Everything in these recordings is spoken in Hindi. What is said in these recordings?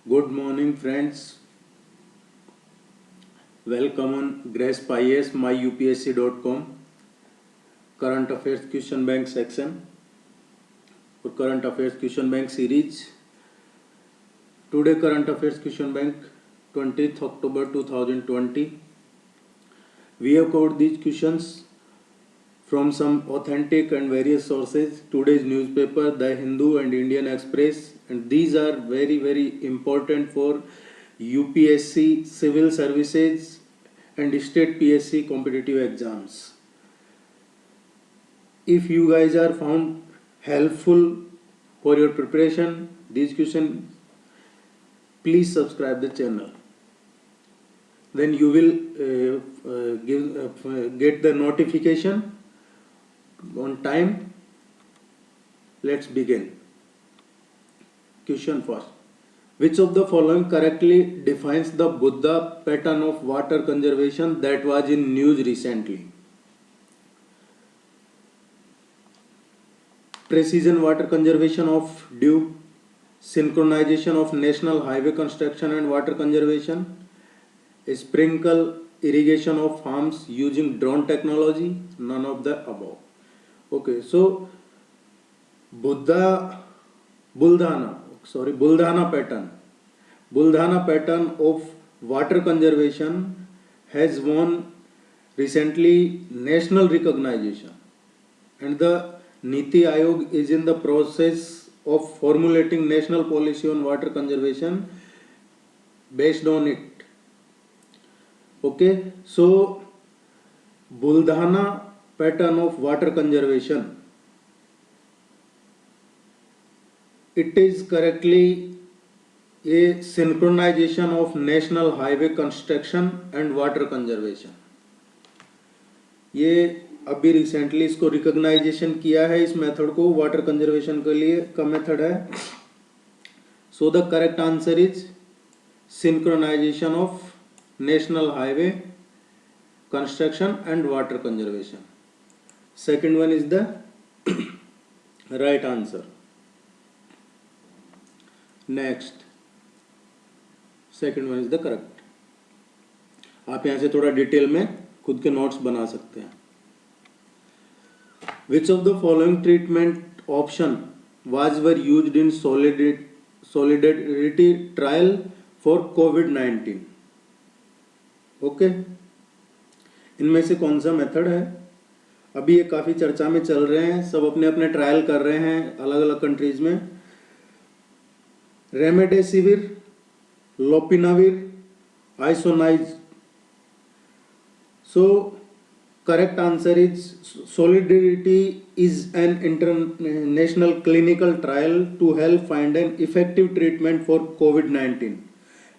Good morning, friends. Welcome on Grasp IAS, myupsc.com, current affairs question bank section or current affairs question bank series. Today, current affairs question bank 20th October 2020. We have covered these questions from some authentic and various sources. Today's newspaper, The Hindu and Indian Express, and these are very important for UPSC, civil services and state PSC competitive exams. If you guys are found helpful for your preparation, these questions, please subscribe the channel. Then you will get the notification on time. Let's begin. Question first. Which of the following correctly defines the Buddha pattern of water conservation that was in news recently? Precision water conservation of dew, synchronization of national highway construction and water conservation, sprinkle irrigation of farms using drone technology, none of the above. Okay, so Buldhana pattern of water conservation has won recently national recognition, and the Niti Aayog is in the process of formulating national policy on water conservation based on it. Okay, so Buldhana pattern of water conservation, it is correctly a synchronization of national highway construction and water conservation. ये अभी रिसेंटली इसको रिकॉग्नाइजेशन किया है, इस मेथड को वाटर कंजर्वेशन के लिए का मेथड है. So the correct answer is synchronisation of national highway construction and water conservation. Second one is the right answer. Next, second one is the correct. आप यहां से थोड़ा डिटेल में खुद के नोट्स बना सकते हैं. Which of the following treatment option were used in solidarity trial for COVID-19? Okay, इनमें से कौन सा मेथड है? अभी ये काफी चर्चा में चल रहे हैं, सब अपने अपने ट्रायल कर रहे हैं अलग अलग कंट्रीज में. Remdesivir, lopinavir, isoniazid. So correct answer is Solidarity is an international clinical trial to help find an effective treatment for COVID-19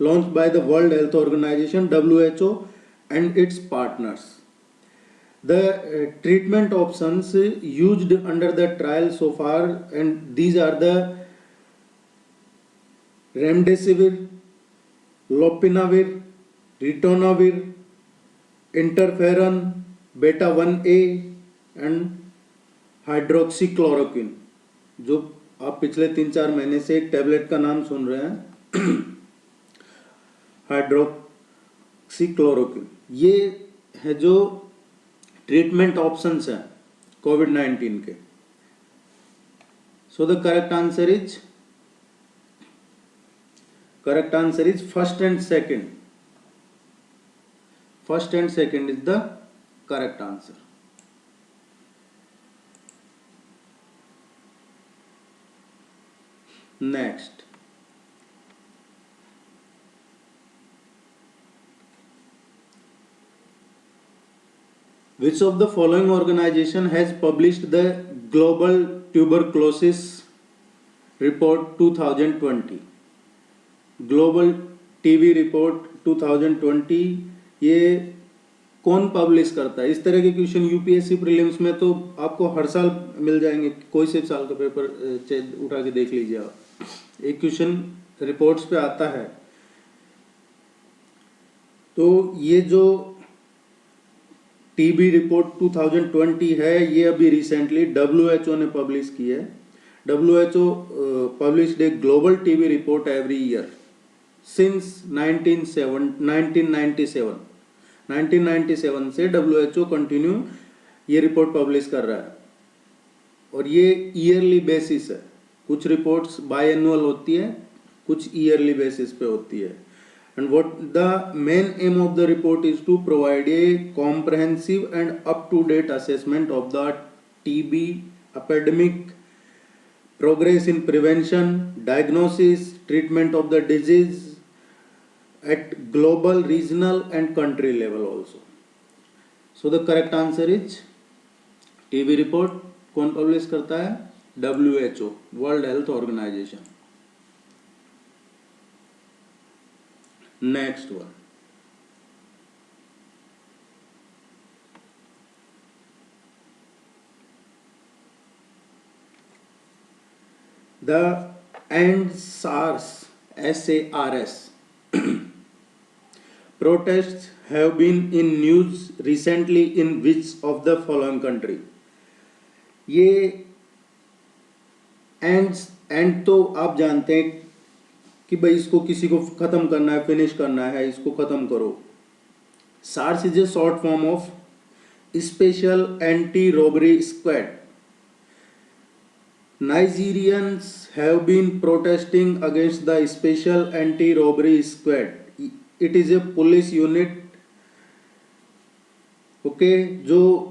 launched by the World Health Organization WHO and its partners. The treatment options used under the trial so far, and these are the remdesivir, lopinavir, ritonavir, interferon, beta 1A and hydroxychloroquine. जो आप पिछले 3-4 महीने से एक टैबलेट का नाम सुन रहे हैं, हाइड्रोक्सीक्लोरोक्विन. ये है जो ट्रीटमेंट ऑप्शंस हैं कोविड-19 के. सो the correct answer is first and second. First and second is the correct answer. Next, which of the following organization has published the Global Tuberculosis Report 2020? Global TB Report 2020. ये कौन पब्लिश करता है? इस तरह के क्वेश्चन यूपीएससी प्रीलिम्स में तो आपको हर साल मिल जाएंगे. कोई से साल का पेपर उठा के देख लीजिए आप, एक क्वेश्चन रिपोर्ट्स पे आता है. तो ये जो टीबी रिपोर्ट 2020 है, ये अभी रिसेंटली WHO ने पब्लिश की है. WHO published a global TB report every year. Since 1997 से WHO कंटिन्यू ये रिपोर्ट पब्लिश कर रहा है और ये ईयरली बेसिस है। कुछ रिपोर्ट्स बाय एनुअल होती है, कुछ ईयरली बेसिस पे होती है। And what the main aim of the report is to provide a comprehensive and up-to-date assessment of the TB epidemic, progress in prevention, diagnosis, treatment of the disease at global, regional and country level also. So the correct answer is TB report कौन पब्लिश करता है? WHO, World Health Organization. Next one. The SARS protests have been in news recently in which of the following country? ये एंड तो आप जानते हैं कि भाई इसको किसी को खत्म करना है, फिनिश करना है, इसको खत्म करो। SARS is a short form of special anti robbery squad. Nigerians have been protesting against the special anti-robbery squad. It is a police unit, जो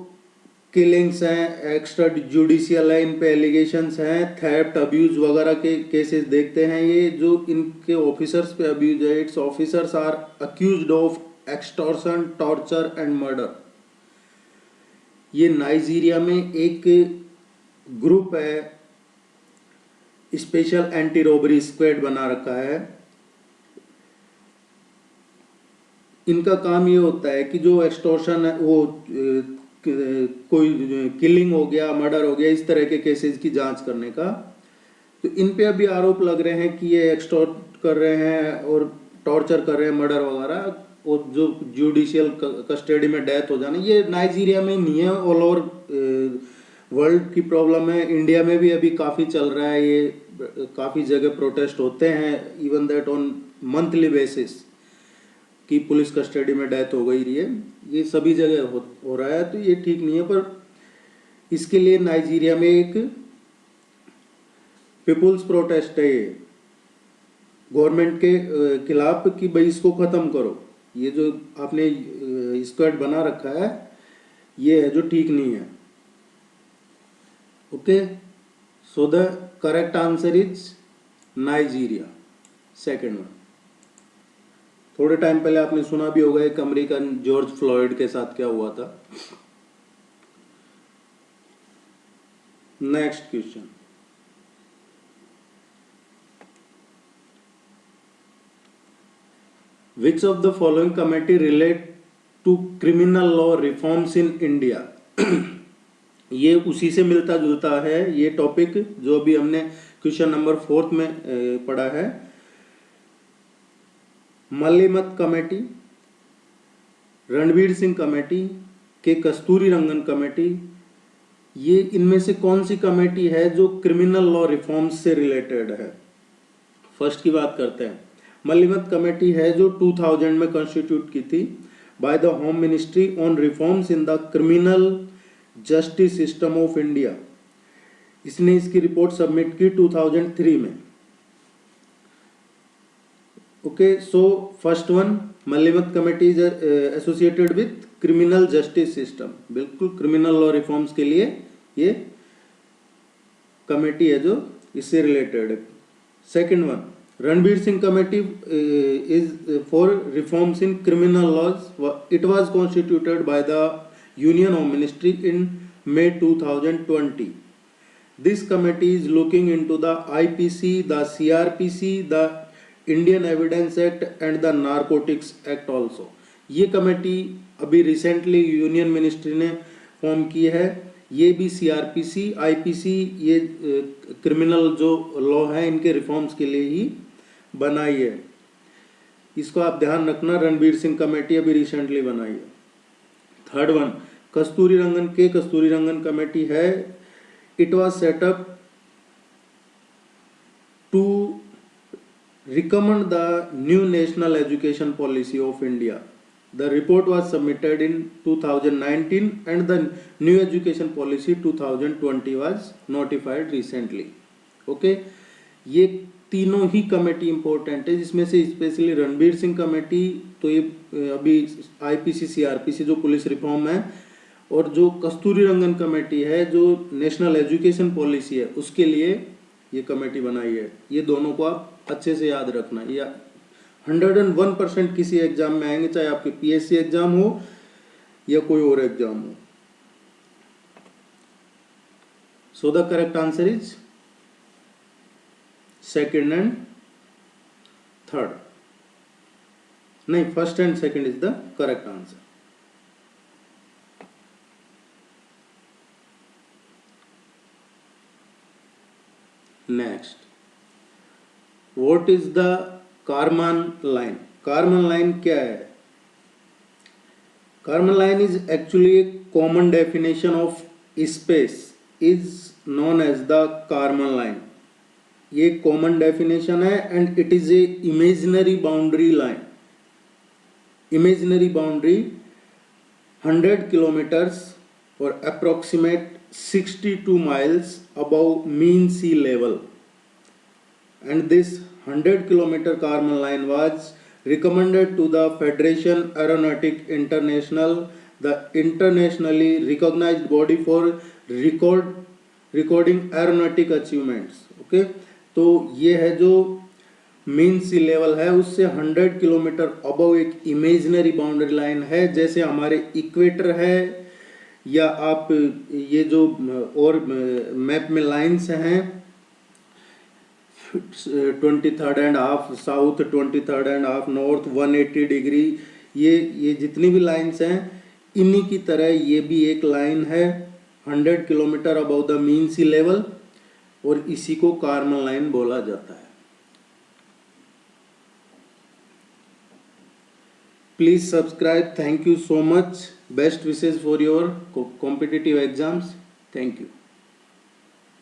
किलिंग्स हैं, एक्स्ट्रा जुडिशियल है, इन पे एलिगेशंस हैं, थेफ्ट, अब्यूज वगैरह के केसेस देखते हैं। ये जो इनके ऑफिसर्स पे अब्यूज है, it's officers are accused of extortion, torture and murder. ये नाइजीरिया में एक ग्रुप है, स्पेशल एंटी रॉबरी स्क्वाड बना रखा है। इनका काम ये होता है कि जो एक्सटॉर्शन है, वो कोई किलिंग हो गया, मर्डर हो गया, इस तरह के केसेस की जांच करने का। तो इन पे अभी आरोप लग रहे हैं कि ये एक्सटॉर्ट कर रहे हैं और टॉर्चर कर रहे हैं, मर्डर वगैरह, और जो जुडिशियल कस्टडी में डेथ हो जाना। ये नाइजीरिया में नहीं है, ऑल ओवर वर्ल्ड की प्रॉब्लम है। इंडिया में भी अभी काफ़ी चल रहा है, ये काफ़ी जगह प्रोटेस्ट होते हैं, even that on monthly basis, कि पुलिस कस्टडी में डेथ हो गई रही है। ये सभी जगह हो रहा है, तो ये ठीक नहीं है। पर इसके लिए नाइजीरिया में एक पीपुल्स प्रोटेस्ट है ये गवर्नमेंट के खिलाफ कि भाई इसको ख़त्म करो। ये जो आपने स्क्वाड बना रखा है, ये है जो ठीक नहीं है। Okay, so the correct answer is Nigeria, second one. थोड़े टाइम पहले आपने सुना भी होगा एक अमेरिकन जॉर्ज फ्लॉयड के साथ क्या हुआ था। Next question, which of the following committee relate to criminal law reforms in India? ये उसी से मिलता जुलता है ये टॉपिक जो अभी हमने क्वेश्चन नंबर 4 में पढ़ा है। मल्लिमत कमेटी, रणवीर सिंह कमेटी के कस्तूरी रंगन कमेटी, ये इनमें से कौन सी कमेटी है जो क्रिमिनल लॉ रिफॉर्म्स से रिलेटेड है? फर्स्ट की बात करते हैं। मल्लिमत कमेटी है जो 2000 में कॉन्स्टिट्यूट की थी by the home ministry on reforms in the criminal justice system of India. इसने इसकी रिपोर्ट सबमिट की 2003 में। Okay, so first one, Malimath committee is associated with criminal justice system. बिल्कुल क्रिमिनल लॉ रिफॉर्म्स के लिए ये कमेटी है जो इससे रिलेटेड है। Second one, Ranbir Singh committee is for reforms in criminal laws. It was constituted by the union home ministry in May 2020. This committee is looking into the IPC, the CRPC, the Indian Evidence Act and the Narcotics Act also. ये कमेटी अभी रिसेंटली यूनियन मिनिस्ट्री ने फॉर्म की है। ये भी CRPC, IPC, ये क्रिमिनल जो लॉ है इनके रिफॉर्म्स के लिए ही बनाई है। इसको आप ध्यान रखना, रणबीर सिंह कमेटी अभी रिसेंटली बनाई है। Third one, Kasturi Rangan committee है। It was set up to recommend the new national education policy of India. The report was submitted in 2019 and the new education policy 2020 was notified recently. Okay, ये तीनों ही कमेटी इंपॉर्टेंट है, जिसमें से स्पेशली रणबीर सिंह कमेटी, तो ये अभी आईपीसी सीआरपीसी जो पुलिस रिफॉर्म है, और जो कस्तूरी रंगन कमेटी है जो नेशनल एजुकेशन पॉलिसी है, उसके लिए ये कमेटी बनाई है। ये दोनों को आप अच्छे से याद रखना। ये 101% किसी एग्जाम में आएंगे, चाहे आपके पीएससी एग्जाम हो या कोई और एग्जाम हो। So the correct answer is second and third, नहीं, first and second is the correct answer. Next, what is the Karman line? Karman line क्या है? Karman line is actually a common definition of space is known as the Karman line. ये कॉमन डेफिनेशन है and it is a imaginary boundary line. Imaginary boundary 100 kilometres और approximate 62 miles above mean sea level, and this 100-kilometer Kármán line was recommended to the Federation Aeronautic International, the internationally recognized body for recording aeronautic achievements. Okay, तो ये है जो मीन सी लेवल है उससे 100 किलोमीटर अबव एक इमेजिनरी बाउंड्री लाइन है, जैसे हमारे इक्वेटर है, या आप ये जो और मैप में लाइंस हैं 23.5 साउथ, 23.5 नॉर्थ, 180 डिग्री, ये जितनी भी लाइंस हैं इन्हीं की तरह ये भी एक लाइन है 100 kilometre above the mean sea level, और इसी को कारमन लाइन बोला जाता है। Please subscribe. Thank you so much. Best wishes for your competitive exams. Thank you.